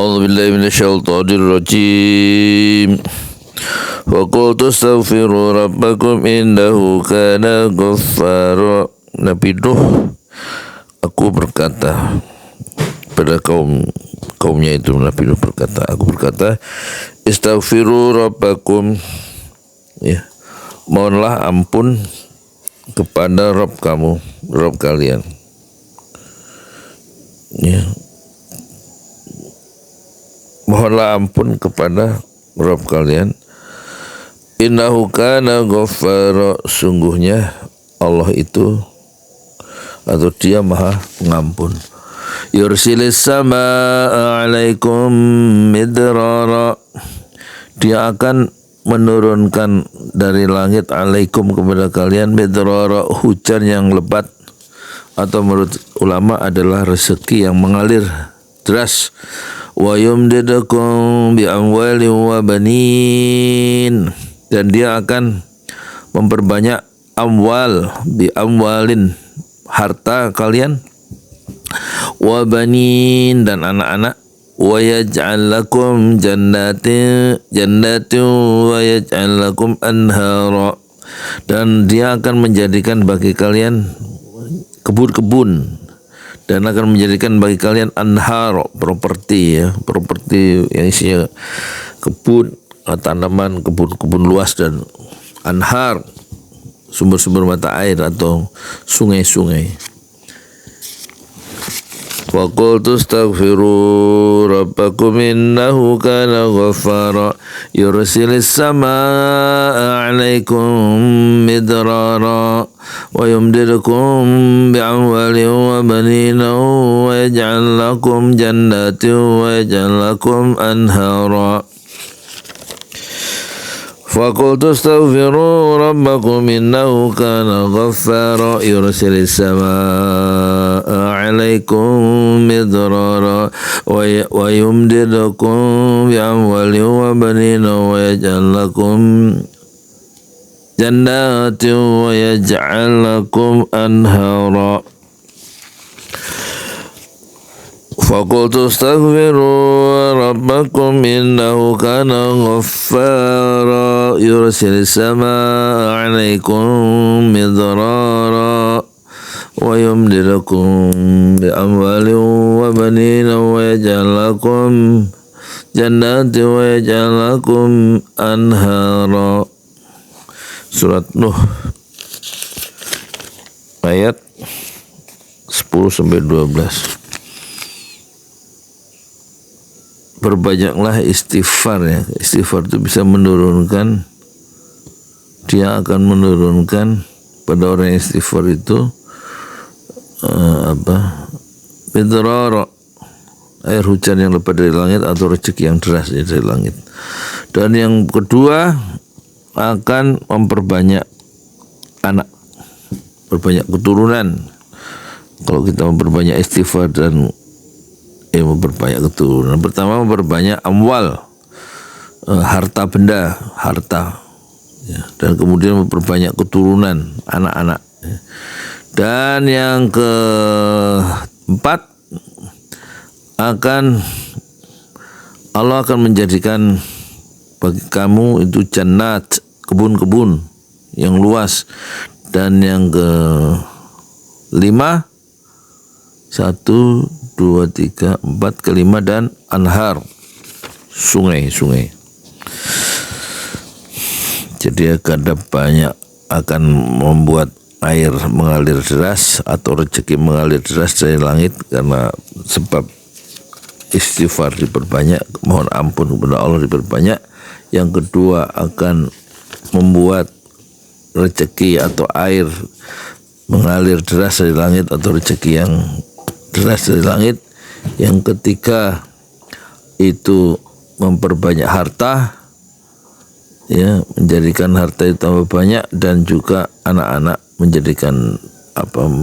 A'udzu billahi minasyaitonir rajim. Wa qultu astaghfiru rabbakum innahu kana ghaffara. Nabi Nuh, aku berkata pada kaumnya itu, Nabi Nuh berkata, aku berkata, istaghfiru rabbakum, ya, mohonlah ampun kepada Rabb kamu, Rabb kalian, ya, mohonlah ampun kepada Rabb kalian. Innahu kana ghaffara, sungguhnya Allah itu atau Dia Maha Pengampun. Yursilis samaa 'alaikum midrara, Dia akan menurunkan dari langit alaikum kepada kalian midrara, hujan yang lebat, atau menurut ulama adalah rezeki yang mengalir deras. Wa yumdidukum bi amwalin wa banin, dan Dia akan memperbanyak amwal, bi amwalin, harta kalian, wa banin, dan anak-anak, wa yaj'al lakum jannatin wa yaj'al lakum anhara, dan Dia akan menjadikan bagi kalian kebun-kebun, dan akan menjadikan bagi kalian anhar, properti, ya, properti yang isinya kebun, tanaman, kebun-kebun luas, dan anhar, sumber-sumber mata air atau sungai-sungai. Wa qultu astaghfiru rabbakum innahu kana ghaffara yursilis samaa 'alaikum midrara wa yumdidukum bi'amwalin wa banina wa yaj'al lakum jannatin wa yaj'al lakum anhara. Faqultu astaghfiru rabbakum innahu kana ghaffara yursilis samaa 'alaikum midrara wa yumdidukum bi'amwalin wa banina wa yaj'al lakum jannatin wa yaj'al lakum anhara. Faqultu astaghfiru rabbakum innahu kana ghaffara yursilis samaa 'alaikum midrara wa yumdidukum bi amwalin wa banina wa yaj'al lakum jannatin wa yaj'al lakum anhara. Surat Nuh ayat 10-12. Perbanyaklah istighfar, ya. Istighfar itu bisa menurunkan, Dia akan menurunkan pada orang yang istighfar itu midrara, air hujan yang lebat dari langit, atau rezeki yang deras dari langit. Dan yang kedua, akan memperbanyak anak, berbanyak keturunan. Kalau kita memperbanyak istighfar dan memperbanyak keturunan, pertama memperbanyak amwal, harta benda, harta, ya, dan kemudian memperbanyak keturunan, anak-anak, ya. Dan yang keempat, Allah akan menjadikan bagi kamu itu jannat, kebun-kebun yang luas. Dan yang kelima, 1, 2, 3, 4, kelima, dan anhar, sungai-sungai. Jadi akan membuat air mengalir deras atau rezeki mengalir deras dari langit, karena sebab istighfar diperbanyak, mohon ampun kepada Allah diperbanyak. Yang kedua, akan membuat rezeki atau air mengalir deras dari langit, atau rezeki yang deras dari langit. Yang ketiga, itu memperbanyak harta, ya, menjadikan harta itu tambah banyak, dan juga anak-anak, menjadikan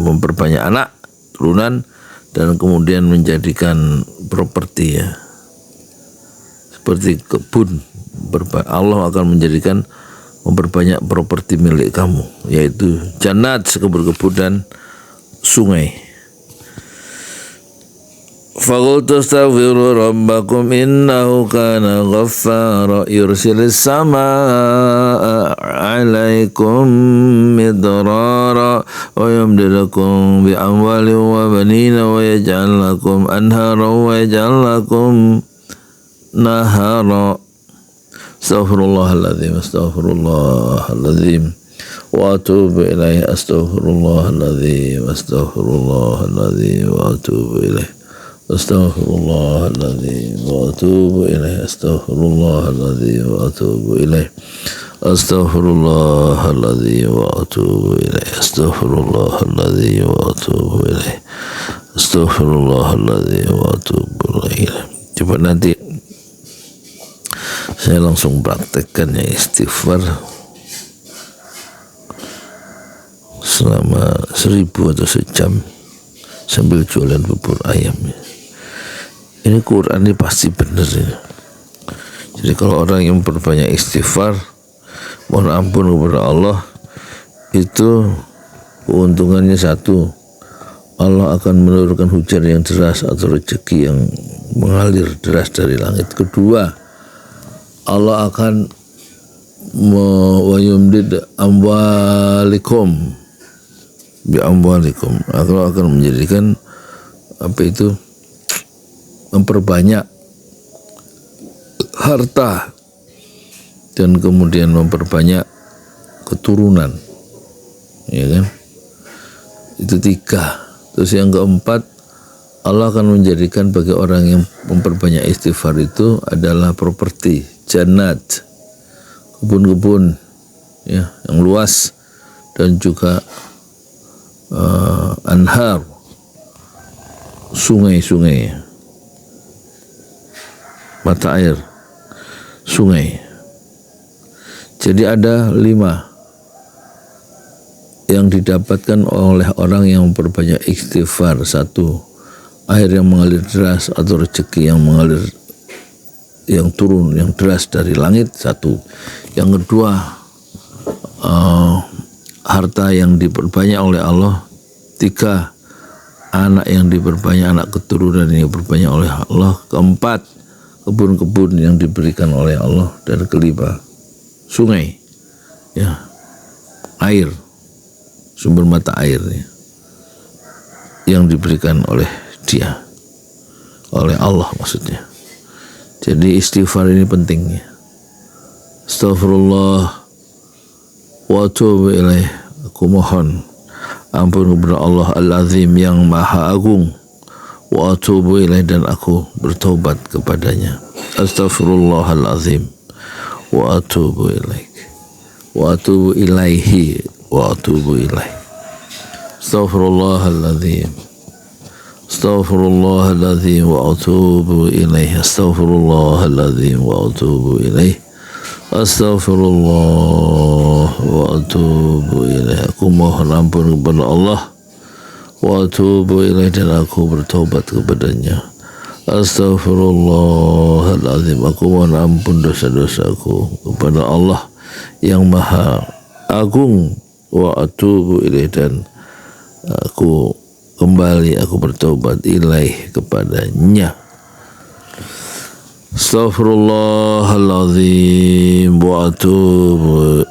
memperbanyak anak, turunan, dan kemudian menjadikan properti, ya, seperti kebun. Allah akan menjadikan, memperbanyak properti milik kamu, yaitu jannat, kebun-kebun, dan sungai. فقلت استغفروا ربكم إنه كان غفارا يرسل السماء عليكم مدرارا ويمددكم بأموال وبنين ويجعل لكم أنهارا ويجعل لكم نهارا استغفر الله العظيم استغفر الله العظيم وأتوب إليه أستغفر الله العظيم أستغفر الله العظيم وأتوب إليه أستغفر الله العظيم وأتوب إليه أستغفر الله العظيم وأتوب إليه أستغفر الله العظيم وأتوب إليه أستغفر الله العظيم وأتوب إليه أستغفر الله العظيم وأتوب إليه. Coba nanti saya langsung praktekkan ya istighfar selama 1000 atau sejam sambil jualan bubur ayam. Ini Quran ini pasti benar ini. Jadi kalau orang yang berbanyak istighfar, mohon ampun kepada Allah, itu keuntungannya satu, Allah akan menurunkan hujan yang deras atau rezeki yang mengalir deras dari langit. Kedua, Allah akan wayumdid amwalikum bi amwalikum. Allah akan menjadikan memperbanyak harta dan kemudian memperbanyak keturunan, ya kan? Itu 3. Terus yang keempat, Allah akan menjadikan bagi orang yang memperbanyak istighfar itu adalah properti, jannat, kebun-kebun ya yang luas, dan juga anhar, sungai-sungai, mata air, sungai. Jadi ada 5 yang didapatkan oleh orang yang memperbanyak istighfar. 1, air yang mengalir deras atau rezeki yang mengalir, yang turun, yang deras dari langit. 1. Yang kedua, harta yang diperbanyak oleh Allah. 3, anak yang diperbanyak, anak keturunan yang diperbanyak oleh Allah. 4, kebun-kebun yang diberikan oleh Allah. Dan 5, sungai, ya, air, sumber mata air ya, yang diberikan oleh Dia, oleh Allah maksudnya. Jadi istighfar ini pentingnya. Astagfirullah wa atubu ilaih. Aku mohon ampun kepada Allah Al-Azim yang Maha Agung. Wa atubu ilaih, dan aku bertobat kepadanya. Astaghfirullahalazim wa atubu ilaih wa atubu ilaihi wa atubu ilaih. Astaghfirullahalazim astaghfirullahalazim wa atubu ilaih. Astaghfirullahalazim wa atubu ilaih. Astaghfirullah wa atubu ilaih. Aku mohon ampun kepada Allah, wa atubu ilaih, dan aku bertobat kepadanya. Astaghfirullahalazim. Aku mohon ampun dosa-dosaku kepada Allah yang Maha Agung. Wa atubu ilaih, dan aku kembali, aku bertobat ilaih kepadanya. Astaghfirullahalazim wa atubu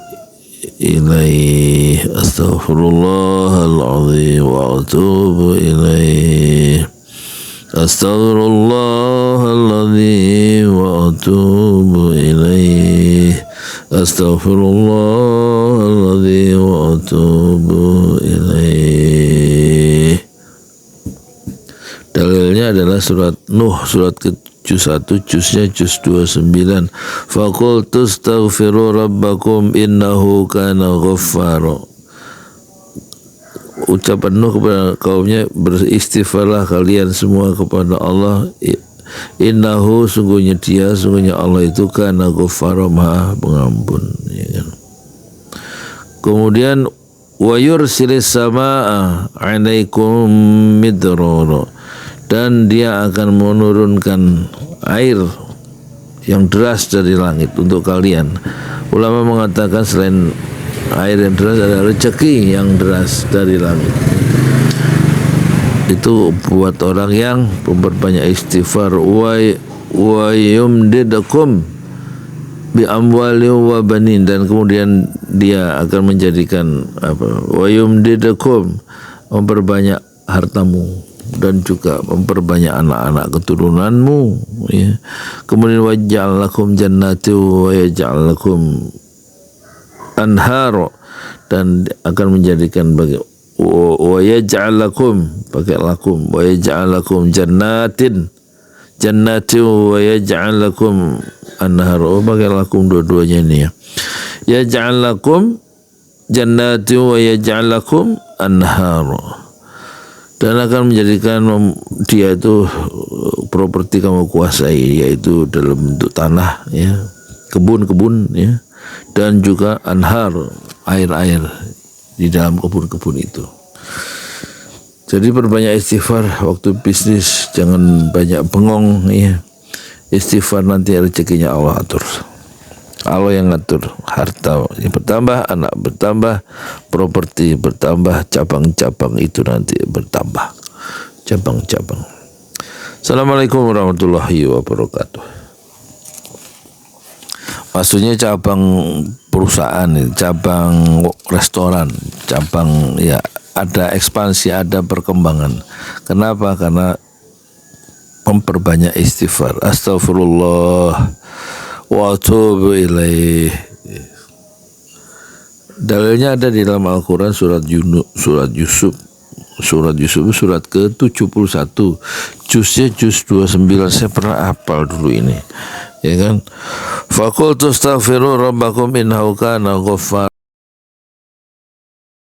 ilaih. Astaghfirullahalazim wa atubu ilaih. Astaghfirullahalazim wa atubu ilaih. Astaghfirullahalazim wa atubu ilaih. Dalilnya adalah surat Nuh, surat ke-71, juznya juz 29. Faqultu astaghfiru rabbakum innahu kana ghaffara. Ucapan Nuh kepada kaumnya, beristighfarlah kalian semua kepada Allah. Innahu, sungguhnya Dia, sungguhnya Allah itu kana ghaffara, Maha Pengampun, ya kan? Kemudian wa yursilis samaa 'alaikum midrara, dan Dia akan menurunkan air yang deras dari langit untuk kalian. Ulama mengatakan selain air yang deras ada rezeki yang deras dari langit. itu buat orang yang memperbanyak istighfar. Wa yumdidukum bi amwali wa banin, dan kemudian dia akan menjadikan wa yumdidukum, memperbanyak hartamu dan juga memperbanyak anak-anak keturunanmu, ya. Kemudian waj'al lakum jannati wa yaj'al lakum anhar, dan akan menjadikan bagi wa yaj'al lakum, pakai lakum, wa yaj'al lakum jannatin wa yaj'al lakum anhar, pakai lakum dua-duanya ini, ya. Yaj'al lakum jannatin wa yaj'al lakum anhar, dan akan menjadikan dia itu properti kamu kuasai, yaitu dalam bentuk tanah, ya, kebun-kebun, ya, dan juga anhar, air-air di dalam kebun-kebun itu. Jadi perbanyak istighfar waktu bisnis, jangan banyak bengong, ya. Istighfar, nanti rezekinya Allah atur. Allah yang ngatur, harta bertambah, anak bertambah, properti bertambah, cabang-cabang itu nanti bertambah, cabang-cabang. Assalamualaikum warahmatullahi wabarakatuh. Maksudnya cabang perusahaan, cabang restoran, cabang, ya, ada ekspansi, ada perkembangan. Kenapa? Karena memperbanyak istighfar. Astagfirullah wa atubu ilaih. Dalilnya ada di dalam Al-Quran surat Yusuf surat ke-71, juznya juz 29. Saya pernah hafal dulu ini, ya kan. Faqultu astaghfiru rabbakum innahu kana ghaffar.